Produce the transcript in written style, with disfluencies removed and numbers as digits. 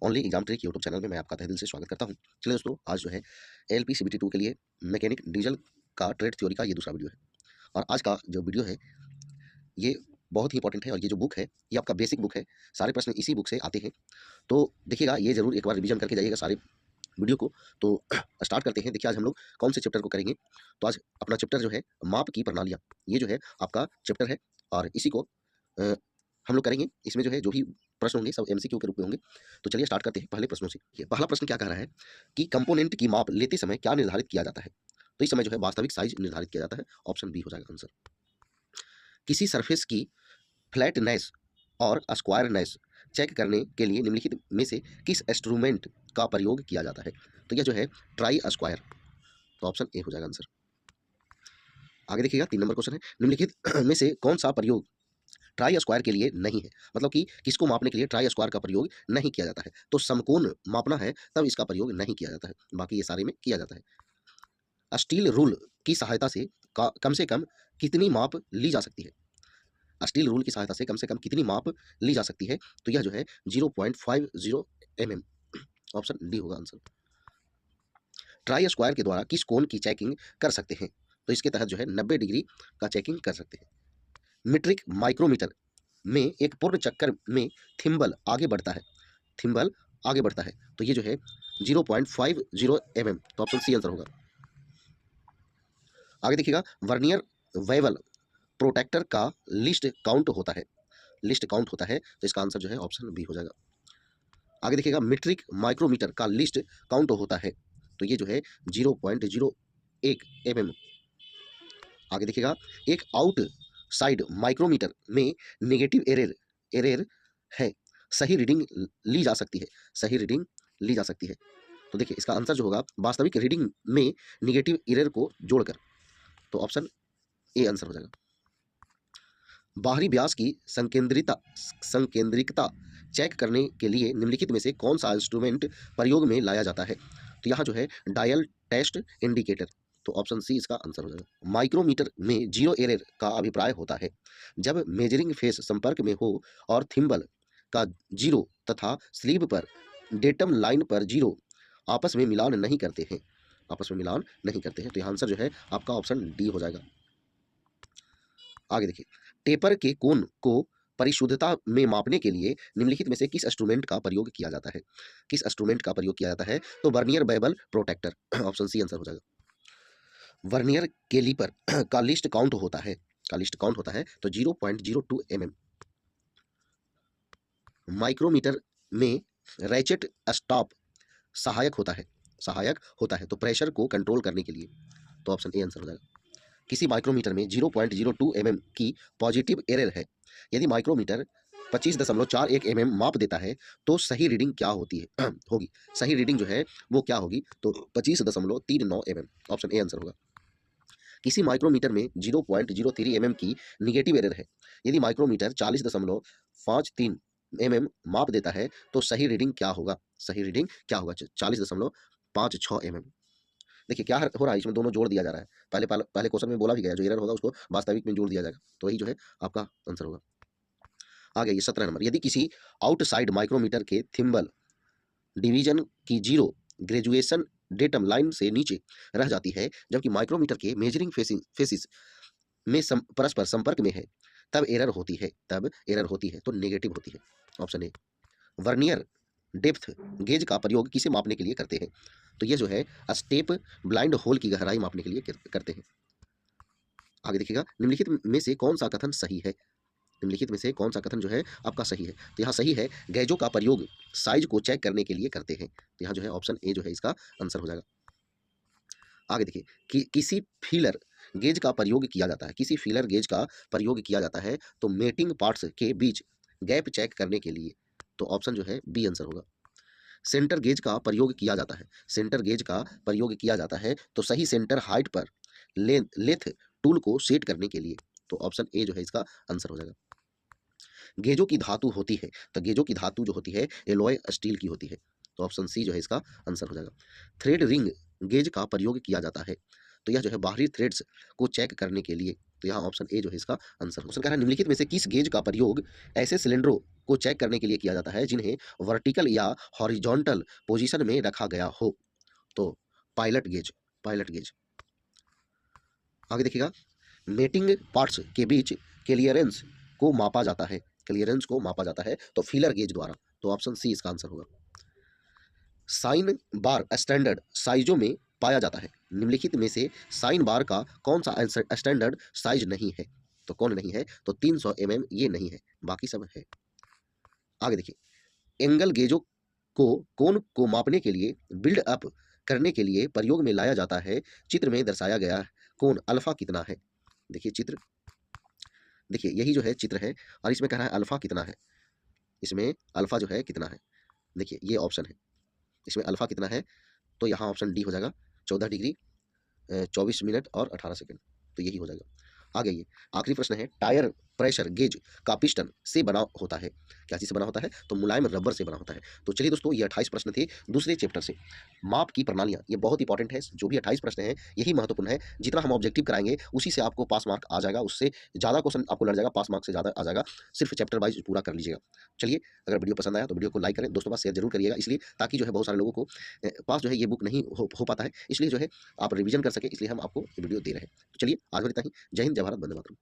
Only exam trick YouTube channel में मैं आपका तहे दिल से स्वागत करता हूं। चलिए दोस्तों, आज जो है एलपी सीबीटी 2 के लिए मैकेनिक डीजल का ट्रेड थ्योरी का ये दूसरा वीडियो है। और आज का जो वीडियो है ये बहुत ही इंपॉर्टेंट है और ये जो बुक है ये आपका बेसिक बुक है। सारे प्रश्न इसी बुक से आते हैं, तो देखिएगा, ये जरूर एक बार रिवीजन करके जाइएगा सारे वीडियो को। तो स्टार्ट करते हैं। देखिए, आज हम लोग कौन से चैप्टर को करेंगे। तो आज अपना चैप्टर जो है माप की प्रणालियाँ, ये जो है आपका चैप्टर है और इसी को अ, हम लोग करेंगे। इसमें जो है जो भी प्रश्न होंगे सब एमसीक्यू के रूप में होंगे। तो चलिए स्टार्ट करते हैं पहले प्रश्नों से। ये पहला प्रश्न क्या कह रहा है कि कंपोनेंट की माप लेते समय क्या निर्धारित किया जाता है। तो इस समय जो है वास्तविक साइज निर्धारित किया जाता है। ऑप्शन बी हो जाएगा आंसर। किसी सरफेस की फ्लैटनेस और स्क्वायरनेस चेक करने के लिए निम्नलिखित में से किस इंस्ट्रूमेंट का प्रयोग किया जाता है। तो यह जो है ट्राई स्क्वायर। तो ऑप्शन ए हो जाएगा आंसर। आगे देखिएगा, 3 नंबर क्वेश्चन है, निम्नलिखित में से कौन सा प्रयोग ट्राई स्क्वायर के लिए नहीं है। मतलब कि किसको मापने के लिए ट्राई स्क्वायर का प्रयोग नहीं किया जाता है। तो समकोण मापना है तब इसका प्रयोग नहीं किया जाता है, बाकी ये सारे में किया जाता है। स्टील रूल की सहायता से कम कितनी माप ली जा सकती है। स्टील रूल की सहायता से कम कितनी माप ली जा सकती है। तो यह जो है 0.50 mm। ऑप्शन डी होगा आंसर। ट्राई स्क्वायर के द्वारा किस कोण की चेकिंग कर सकते हैं। तो इसके तहत जो है 90 डिग्री का चेकिंग कर सकते हैं। मीट्रिक माइक्रोमीटर में एक पूर्ण चक्कर में थिम्बल आगे बढ़ता है। थिम्बल आगे बढ़ता है तो ये जो है 0.50 mm। तो ऑप्शन सी आंसर होगा। आगे देखिएगा, वर्नियर वेवल प्रोटेक्टर का लिस्ट काउंट होता है। लिस्ट काउंट होता है तो इसका आंसर जो है ऑप्शन बी हो जाएगा। आगे देखिएगा, मीट्रिक माइक्रोमीटर का लिस्ट काउंट होता है तो ये जो है 0.01 mm। आगे देखिएगा, एक आउट साइड माइक्रोमीटर में नेगेटिव एरर एरर है, सही रीडिंग ली जा सकती है। सही रीडिंग ली जा सकती है। तो देखिए, इसका आंसर जो होगा वास्तविक रीडिंग में नेगेटिव एरर को जोड़कर। तो ऑप्शन ए आंसर हो जाएगा। बाहरी व्यास की संकेंद्रिकता चेक करने के लिए निम्नलिखित में से कौन सा इंस्ट्रूमेंट प्रयोग में लाया जाता है। तो यहाँ जो है डायल टेस्ट इंडिकेटर। तो ऑप्शन सी इसका आंसर हो जाएगा। माइक्रोमीटर में जीरो एरर का अभिप्राय होता है जब मेजरिंग फेस संपर्क में हो और थिम्बल का जीरो तथा स्लीव पर डेटम लाइन पर जीरो आपस में मिलान नहीं करते हैं। आपस में मिलान नहीं करते हैं। तो यहाँ आंसर जो है आपका ऑप्शन डी हो जाएगा। आगे देखिए, टेपर के कोण को परिशुद्धता में मापने के लिए निम्नलिखित में से किस इंस्ट्रूमेंट का प्रयोग किया जाता है। किस इंस्ट्रूमेंट का प्रयोग किया जाता है। तो vernier bevel protractor. Option C answer हो जाएगा। वर्नियर कैलिपर का लिस्ट काउंट होता है। का लिस्ट काउंट होता है तो 0.02 mm। माइक्रोमीटर में रैचेट स्टॉप सहायक होता है। सहायक होता है तो प्रेशर को कंट्रोल करने के लिए। तो ऑप्शन ए आंसर हो जाएगा। किसी माइक्रोमीटर में 0.02 mm की पॉजिटिव एरर है। यदि माइक्रोमीटर 25.41 mm माप देता है तो सही रीडिंग क्या होती है होगी। सही रीडिंग जो है वो क्या होगी। तो 25.39 mm। ऑप्शन ए आंसर होगा। किसी माइक्रोमीटर में 0.03 mm की निगेटिव एरर है। यदि माइक्रोमीटर 40.53 mm माप देता है तो सही रीडिंग क्या होगा। सही रीडिंग क्या होगा। 40.56 mm। देखिए क्या हो रहा है, इसमें दोनों जोड़ दिया जा रहा है। पहले क्वेश्चन में बोला भी गया जो एरर होगा उसको वास्तविक में जोड़ दिया जाएगा। तो वही जो है आपका आंसर होगा। आगे ये 17 नंबर, यदि किसी आउटसाइड माइक्रोमीटर के थिम्बल डिवीजन की जीरो ग्रेजुएशन डेटम लाइन से नीचे रह जाती है जबकि माइक्रोमीटर के मेजरिंग फेसिस में परस्पर संपर्क में है, तब एरर होती है। तब एरर होती है तो नेगेटिव होती है। Option A. Vernier depth gauge का प्रयोग किसे मापने के लिए करते हैं। तो ये जो है स्टेप ब्लाइंड होल की गहराई मापने के लिए करते हैं। आगे देखिएगा, निम्नलिखित में से कौन सा कथन सही है। निम्नलिखित में से कौन सा कथन जो है आपका सही है। तो यहाँ सही है, गेजों का प्रयोग साइज को चेक करने के लिए करते हैं। तो यहाँ जो है ऑप्शन ए जो है इसका आंसर हो जाएगा। आगे देखिए, किसी फीलर गेज का प्रयोग किया जाता है। किसी फीलर गेज का प्रयोग किया जाता है तो मेटिंग पार्ट्स के बीच गैप चेक करने के लिए। तो ऑप्शन जो है बी आंसर होगा। सेंटर गेज का प्रयोग किया जाता है। सेंटर गेज का प्रयोग किया जाता है तो सही सेंटर हाइट पर लेथ टूल को सेट करने के लिए। तो ऑप्शन ए जो है इसका आंसर हो जाएगा। गेजों की धातु होती है तो गेजों की धातु जो होती है एलॉय स्टील की होती है। तो ऑप्शन सी जो है इसका आंसर हो जाएगा। थ्रेड रिंग गेज का प्रयोग किया जाता है तो यह जो है बाहरी थ्रेड्स को चेक करने के लिए। तो यहाँ ऑप्शन ए जो है इसका आंसर हो। कह रहा है निम्नलिखित में से किस गेज का प्रयोग ऐसे सिलेंडरों को चेक करने के लिए किया जाता है जिन्हें वर्टिकल या हॉरिजॉन्टल पोजीशन में रखा गया हो? तो पायलट गेज, पायलट गेज। आगे देखिएगा, मेटिंग पार्ट्स के बीच क्लियरेंस को मापा जाता है, क्लियरेंस को मापा जाता है तो फीलर गेज द्वारा। तो ऑप्शन सी इसका आंसर होगा। साइन बार स्टैंडर्ड साइजों में पाया जाता है, निम्नलिखित में से साइन बार का कौन सा स्टैंडर्ड साइज नहीं है? तो कौन नहीं है? तो 300 mm ये नहीं है, बाकी सब है। आगे देखिए, एंगल गेजों को कोण को मापने के लिए बिल्ड अप करने के लिए प्रयोग में लाया जाता है। चित्र में दर्शाया गया कोण अल्फा कितना है? देखिए चित्र, देखिए यही जो है चित्र है और इसमें कह रहा है अल्फा कितना है, इसमें अल्फा जो है कितना है। देखिए ये ऑप्शन है, इसमें अल्फा कितना है, तो यहाँ ऑप्शन डी हो जाएगा, 14 डिग्री 24 मिनट और 18 सेकंड, तो यही हो जाएगा। आगे ये आखिरी प्रश्न है, टायर प्रेशर गेज का पिस्टन से बना होता है, क्या चीज़ से बना होता है? तो मुलायम रबर से बना होता है। तो चलिए दोस्तों, ये 28 प्रश्न थे दूसरे चैप्टर से, माप की प्रणालियाँ। ये बहुत इंपॉर्टेंट है, जो भी 28 प्रश्न हैं यही महत्वपूर्ण है। जितना हम ऑब्जेक्टिव कराएंगे उसी से आपको पास मार्क आ जाएगा, उससे ज़्यादा क्वेश्चन आपको लड़ जाएगा, पास मार्क से ज़्यादा आ जाएगा। सिर्फ चैप्टर वाइज पूरा कर लीजिएगा। चलिए, अगर वीडियो पसंद आया तो वीडियो को लाइक करें, दोस्तों के पास शेयर जरूर करिएगा, इसलिए ताकि जो है बहुत सारे लोगों को पास जो है ये बुक नहीं हो पाता है, इसलिए जो है आप रिवीजन कर सके, इसलिए हम आपको वीडियो दे रहे हैं। तो चलिए आज और इतना ही। जय हिंद, जय भारत, वंदे मातरम।